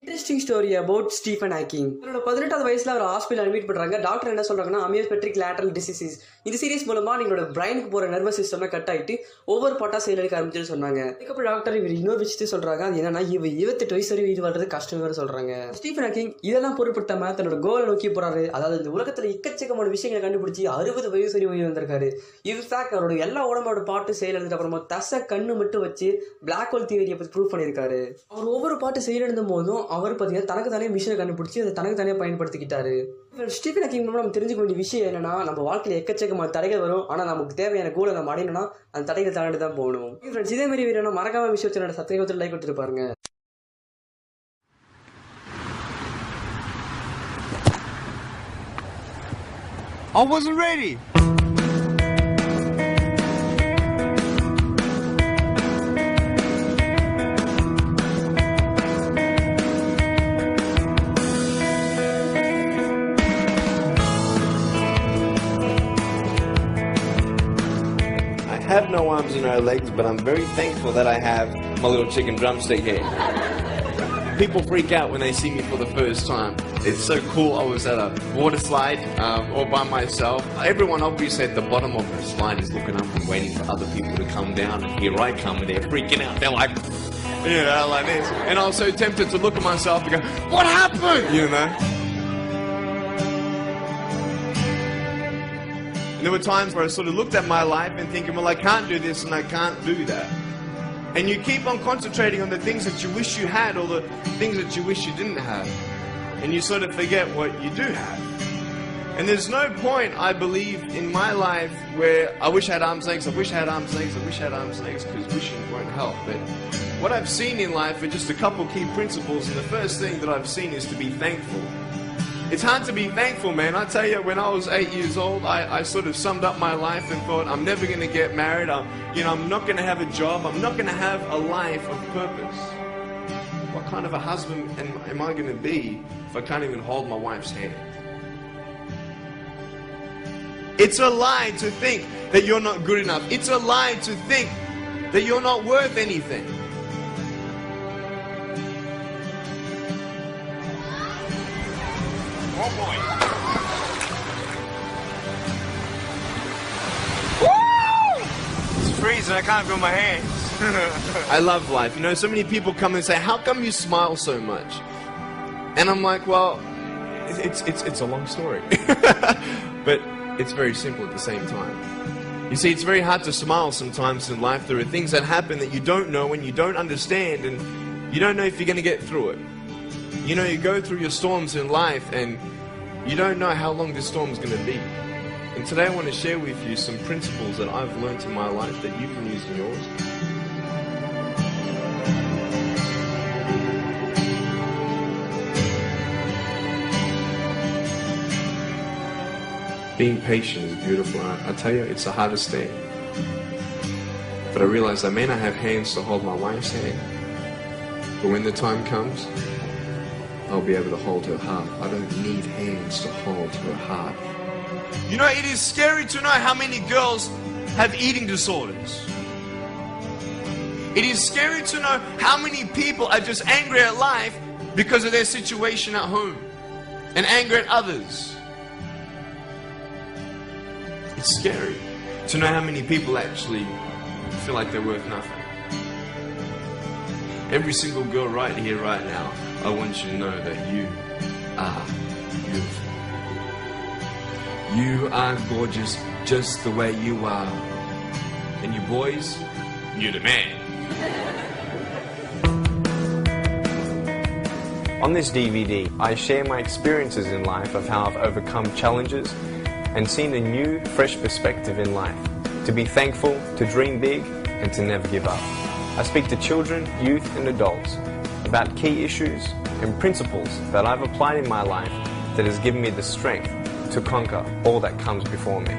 Interesting story about Stephen Hawking. அவரோட 18வது வயசுல அவர் hospital admit பண்றாங்க. டாக்டர் என்ன சொல்றாங்கன்னா அமியோபெட்ரிக் லேட்டரல் டிசீஸ். இந்த சீரிஸ் மூலமா நீங்களோட பிரைனுக்கு போற நர்வஸ் சிஸ்டம் கட் ஆயிட்டு ஒவ்வொரு பாட்டா செயலடிக்க ஆரம்பிச்சுன்னு சொன்னாங்க. அதுக்கப்புறம் டாக்டர் இவர் இன்னொரு விஷயத்தை சொல்றாங்க. அது என்னன்னா 28 வயசு வரை உயிர் வாழ்றது கஷ்டம் வேற சொல்றாங்க. ஸ்டீஃபன் ஹாக்கிங் இதெல்லாம் பொருட்படுத்தாம தன்னோட கோலை நோக்கி போறாரு. அதாவது இந்த உலகத்துல எக்கச்சக்கமான விஷயங்களை கண்டுபிடிச்சி 60 வயசு வரை உயிர் வந்திருக்காரு. இன்ஃபேக்ட் அவரோட எல்லா உடம்போட பாட்டு செயலெடுத்த அப்புறமா தசை கண்ணு மட்டும் வச்சு பிளாக் ஹோல் தியரியை பத்தி ப்ரூவ் பண்ணியிருக்காரு. அவர் ஒவ்வொரு பாட்டு செயலெடுத்த போதும் அவர் பார்த்தீங்கன்னா தனக்கு தானே மிஷினை கண்டுபிடிச்சி அதை தனக்கு தானே பயன்படுத்திக்கிட்டாரு. ஸ்டீஃபன் ஹாக்கிங் மூலம் நம்ம தெரிஞ்சுக்க வேண்டிய விஷயம் என்னன்னா, நம்ம வாழ்க்கையில் எக்கச்சக்கமான தடைகள் வரும். ஆனால் நமக்கு தேவையான கோலை நம்ம அடையணும்னா அந்த தடைகள் தாண்டி தான் போகணும். இதே மாதிரி வீரனா மறக்காம விஷயத்தோட சப்ஸ்கிரைப் லைக் கொடுத்துட்டு பாருங்க. I wasn't ready. I have no arms and no legs, but I'm very thankful that I have my little chicken drumstick here. People freak out when they see me for the first time. It's so cool. I was at a water slide all by myself. Everyone obviously at the bottom of the slide is looking up and waiting for other people to come down, and here I come and they're freaking out. They're like, you know, like this. And I was so tempted to look at myself and go, what happened? You know? There were times where I sort of looked at my life and thinking, well, I can't do this and I can't do that. And you keep on concentrating on the things that you wish you had or the things that you wish you didn't have. And you sort of forget what you do have. And there's no point, I believe, in my life where I wish I had arms, legs, I wish I had arms, legs, I wish I had arms, legs, because wishing won't help. But what I've seen in life are just a couple key principles. And the first thing that I've seen is to be thankful. It's hard to be thankful, man. I tell you, when I was 8 years old, I sort of summed up my life and thought, I'm never going to get married. I'm not going to have a job. I'm not going to have a life of purpose. What kind of a husband am I going to be if I can't even hold my wife's hand? It's a lie to think that you're not good enough. It's a lie to think that you're not worth anything. Oh boy. Woo! It's freezing. I can't feel my hands. I love life. You know, so many people come and say, how come you smile so much? And I'm like, well, it's a long story. But it's very simple at the same time. You see, it's very hard to smile sometimes in life. There are things that happen that you don't know and you don't understand, and you don't know if you're going to get through it. You know, you go through your storms in life and you don't know how long this storm is going to be. And today I want to share with you some principles that I've learned in my life that you can use in yours. Being patient is beautiful. I tell you, it's the hardest thing. But I realize I may not have hands to hold my wife's hand, but when the time comes, I'll be able to hold her heart. I don't need hands to hold her heart. You know, it is scary to know how many girls have eating disorders. It is scary to know how many people are just angry at life because of their situation at home and angry at others. It's scary to know how many people actually feel like they're worth nothing. Every single girl right here, right now, I want you to know that you are beautiful. You are gorgeous just the way you are. And you boys, you're the man. On this DVD, I share my experiences in life of how I've overcome challenges and seen a new, fresh perspective in life. To be thankful, to dream big, and to never give up. I speak to children, youth and adults about key issues and principles that I've applied in my life that has given me the strength to conquer all that comes before me.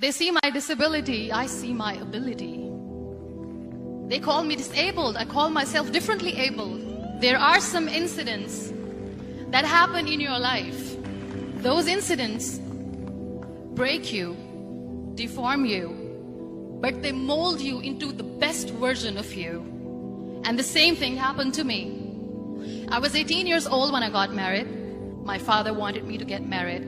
They see my disability, I see my ability. They call me disabled, I call myself differently abled. There are some incidents that happen in your life. Those incidents break you, deform you, but they mold you into the best version of you. And the same thing happened to me. I was 18 years old when I got married. My father wanted me to get married.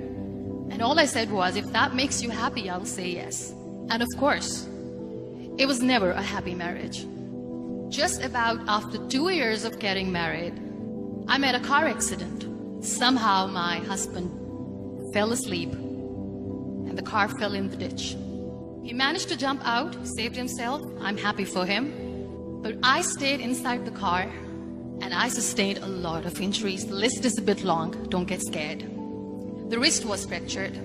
And all I said was, if that makes you happy, I'll say yes. And of course, it was never a happy marriage. Just about after 2 years of getting married, I met a car accident. Somehow my husband fell asleep and the car fell in the ditch. He managed to jump out, saved himself. I'm happy for him. But I stayed inside the car and I sustained a lot of injuries. The list is a bit long, don't get scared. The wrist was fractured.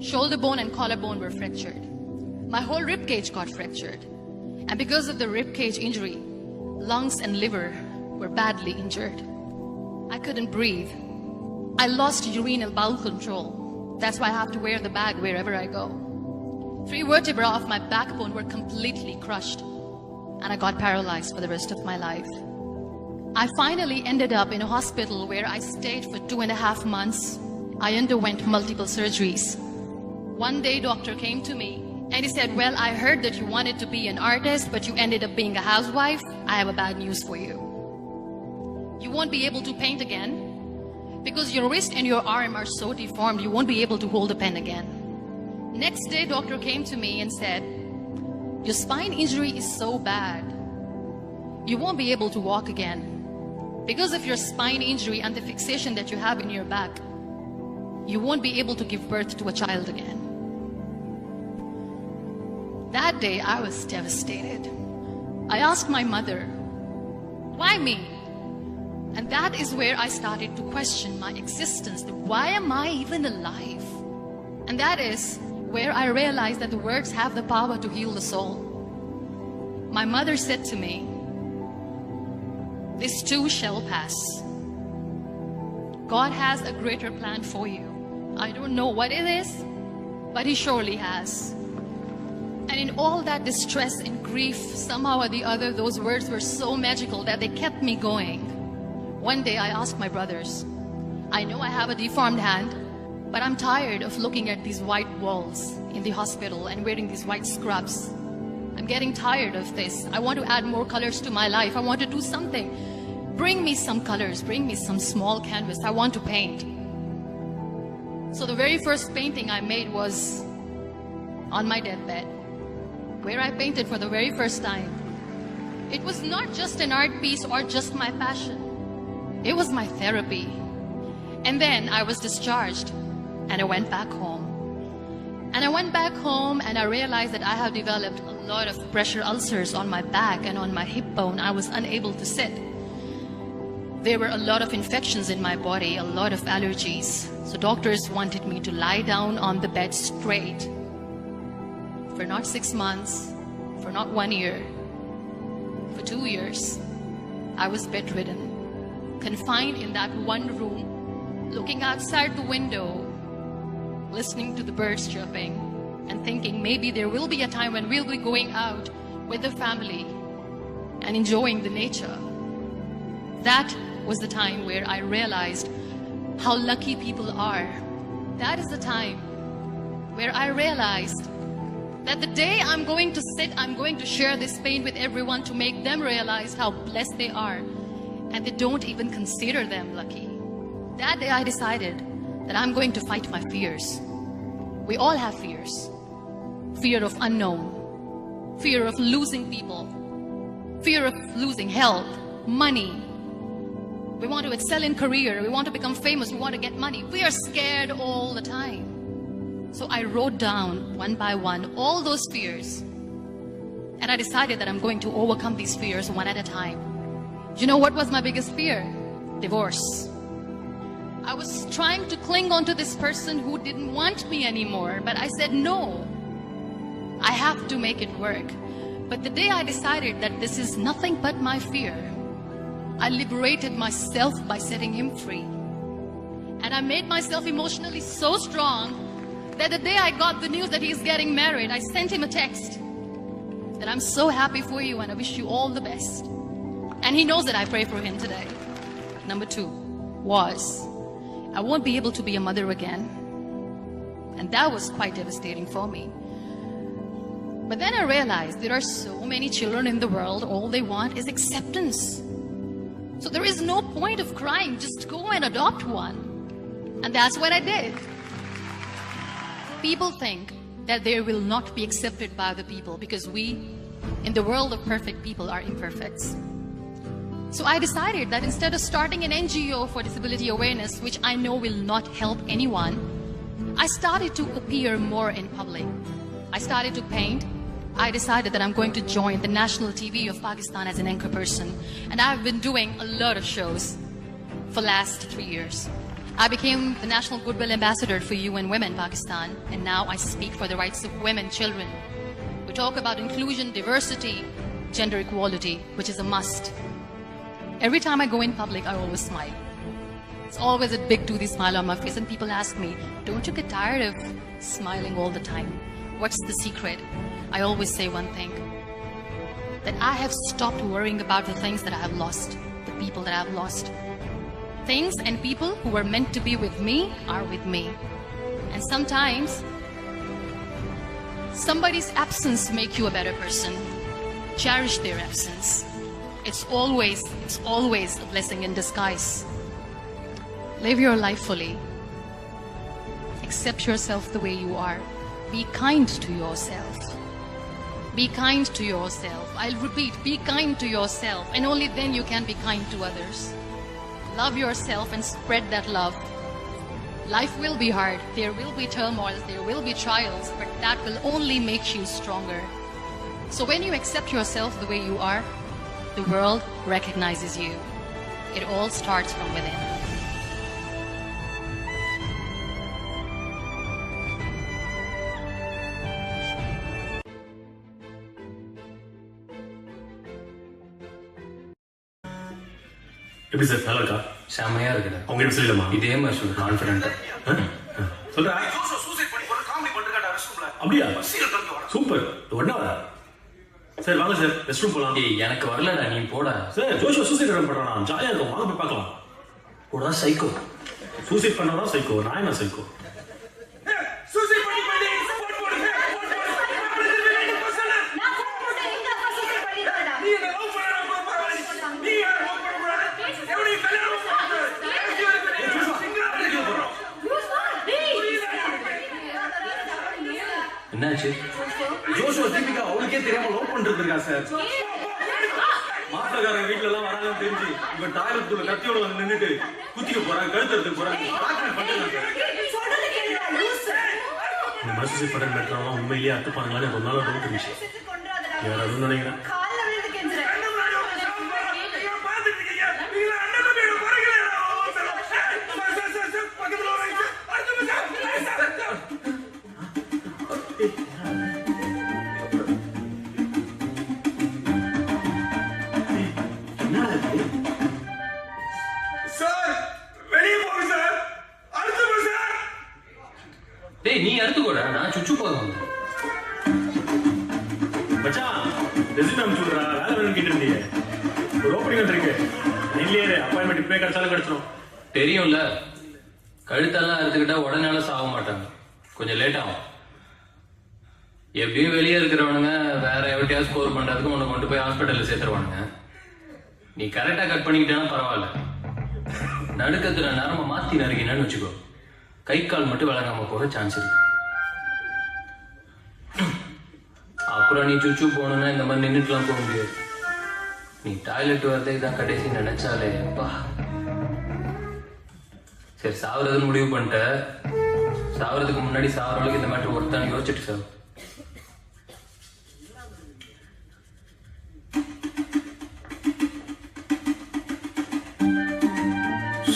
Shoulder bone and collarbone were fractured. My whole rib cage got fractured. And because of the rib cage injury, lungs and liver were badly injured. I couldn't breathe. I lost urinary bowel control. That's why I have to wear the bag wherever I go. 3 vertebrae of my backbone were completely crushed. And I got paralyzed for the rest of my life. I finally ended up in a hospital where I stayed for 2.5 months. I underwent multiple surgeries. One day, doctor came to me and he said, well, I heard that you wanted to be an artist, but you ended up being a housewife. I have a bad news for you. You won't be able to paint again because your wrist and your arm are so deformed, you won't be able to hold a pen again. Next day, doctor came to me and said, your spine injury is so bad, you won't be able to walk again. Because of your spine injury and the fixation that you have in your back, you won't be able to give birth to a child again. That day, I was devastated. I asked my mother, why me? And that is where I started to question my existence. Why am I even alive? And that is where I realized that the words have the power to heal the soul. My mother said to me, this too shall pass. God has a greater plan for you. I don't know what it is, but He surely has. And in all that distress and grief, somehow or the other, those words were so magical that they kept me going. One day I asked my brothers, I know I have a deformed hand, but I'm tired of looking at these white walls in the hospital and wearing these white scrubs. I'm getting tired of this. I want to add more colors to my life. I want to do something. Bring me some colors. Bring me some small canvas. I want to paint. So the very first painting I made was on my deathbed, where I painted for the very first time. It was not just an art piece or just my passion. It was my therapy. And then I was discharged and I went back home. And I went back home and I realized that I have developed a lot of pressure ulcers on my back and on my hip bone. I was unable to sit. There were a lot of infections in my body, a lot of allergies. So doctors wanted me to lie down on the bed straight for not 6 months, for not 1 year, for 2 years. I was bedridden, confined in that one room, looking outside the window, listening to the birds chirping and thinking maybe there will be a time when we'll be going out with the family and enjoying the nature. That was the time where I realized how lucky people are. That is the time where I realized that the day I'm going to sit, I'm going to share this pain with everyone to make them realize how blessed they are, and they don't even consider them lucky. That day I decided that I'm going to fight my fears. We all have fears. Fear of unknown, fear of losing people, fear of losing health, money. We want to excel in career, we want to become famous, we want to get money. We are scared all the time. So I wrote down one by one all those fears. And I decided that I'm going to overcome these fears one at a time. You know what was my biggest fear? Divorce. I was trying to cling on to this person who didn't want me anymore, but I said no. I have to make it work. But the day I decided that this is nothing but my fear, I liberated myself by setting him free. And I made myself emotionally so strong that the day I got the news that he's getting married, I sent him a text that I'm so happy for you and I wish you all the best. And he knows that I pray for him today. Number 2 was, I won't be able to be a mother again. And that was quite devastating for me. But then I realized there are so many children in the world, all they want is acceptance. So there is no point of crying, just go and adopt one. And that's what I did. People think that they will not be accepted by the people because we, in the world of perfect people, are imperfects. So I decided that instead of starting an NGO for disability awareness, which I know will not help anyone, I started to appear more in public. I started to paint. I decided that I'm going to join the national TV of Pakistan as an anchor person. And I've been doing a lot of shows for the last 3 years. I became the National Goodwill Ambassador for UN Women Pakistan. And now I speak for the rights of women, children. We talk about inclusion, diversity, gender equality, which is a must. Every time I go in public, I always smile. It's always a big toothy smile on my face. And people ask me, don't you get tired of smiling all the time? What's the secret? I always say one thing, that I have stopped worrying about the things that I have lost, the people that I have lost. Things and people who were meant to be with me are with me. And sometimes, somebody's absence makes you a better person. Cherish their absence. It's always a blessing in disguise. Live your life fully. Accept yourself the way you are. Be kind to yourself. Be kind to yourself. I'll repeat, be kind to yourself. And only then you can be kind to others. Love yourself and spread that love. Life will be hard. There will be turmoils. There will be trials. But that will only make you stronger. So when you accept yourself the way you are, the world recognizes you. It all starts from within. எப்படி sir நல்லா இருக்கா? செம்மையா இருக்குடா. அவங்க எப்படி சொல்லலாமா? இதே மாதிரி சொல்லு, கான்ஃபிடென்ட்டா. சொல்றா. அப்படியா? சூப்பர். உடனே வர. சார் வாங்க சார், ரெஸ்ட் ரூம் போலாம். ஏய் எனக்கு வரலடா, நீ போடா. சார் ஜோஷுவா சூசைட் பண்றானா? ஜாலியா இருக்கும், வாங்க போய் பார்க்கலாம். போடா சைக்கோ. சூசைட் பண்ணாதான் சைக்கோ, நான் என்ன சைக்கோ? என்னாச்சு? ஜோஷுவா தீபிகா அவளுக்கே தெரியாம லவ் பண்ணிட்டு இருக்கா சார். மாப்பிளக்காரங்க வீட்டுல எல்லாம் வராங்கன்னு தெரிஞ்சு இப்ப டாய்லெட்டுக்குள்ள கத்தியோட வந்து நின்னுட்டு குத்திக்க போறாங்க, கழுத்துறதுக்கு போறாங்க. இந்த மாதிரி சூசைட் பண்ண மெட்ராலாம் உண்மையிலேயே அத்துப்பானுங்களான்னு ரொம்ப நாள் டவுட் இருந்துச்சு. யாராவது நினைக்கிறேன். டேய் நீ எடுத்துக்கோடா, நான் சுச்சு போதும். மச்சான் ரெஸ்யூம் அனுப்பிச்சு விடுறா, வேலை வேணும்னு கேட்டு இருந்தீங்க. ஒரு ஓப்பனிங் இருக்கு, இல்லையே அப்பாயின்மெண்ட் இப்பவே கிடைச்சாலும் கிடைச்சிடும். தெரியும்ல, கழுத்தெல்லாம் எடுத்துக்கிட்டா உடனே சாக மாட்டாங்க, கொஞ்சம் லேட் ஆகும். எப்படியும் வெளியே இருக்கிறவனுங்க வேற எவட்டையாவது ஸ்கோர் பண்றதுக்கு உன்னை கொண்டு போய் ஹாஸ்பிட்டல்ல சேர்த்துருவானுங்க. நீ கரெக்டா கட் பண்ணிக்கிட்டேன்னா பரவாயில்ல. நடுக்கத்துல நரம்ப மாத்தி நறுக்கினு வச்சுக்கோ, கை கால் மட்டும் விளங்காம போக சான்ஸ் இருக்கு. அப்புறம் நீ சுச்சு போகணும்னா இந்த மாதிரி நின்றுட்டுலாம் போக முடியாது. நீ டாய்லெட் வரதே தான் கடைசி நினைச்சாலே அப்பா. சரி சாவறதுன்னு முடிவு பண்ணிட்ட, சாவறதுக்கு முன்னாடி சாவறவளுக்கு இந்த மாதிரி ஒருத்தான யோசிச்சுட்டு சார்.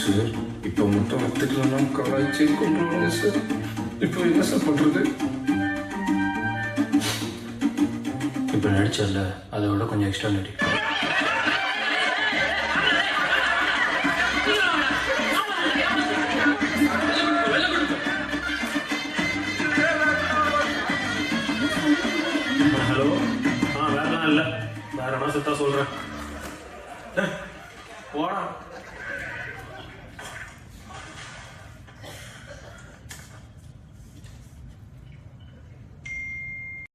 சார் இப்போ மட்டும் ஒத்துக்கலாம் கலாய்ச்சி கொண்டுருவாங்க சார். இப்போ என்ன சார் பண்றது? இப்ப நடிச்சல அதை விட கொஞ்சம் எக்ஸ்ட்ரா நடி. ஹலோ? வேறலாம் இல்லை, வேற என்ன செத்தா சொல்றேன். போடா.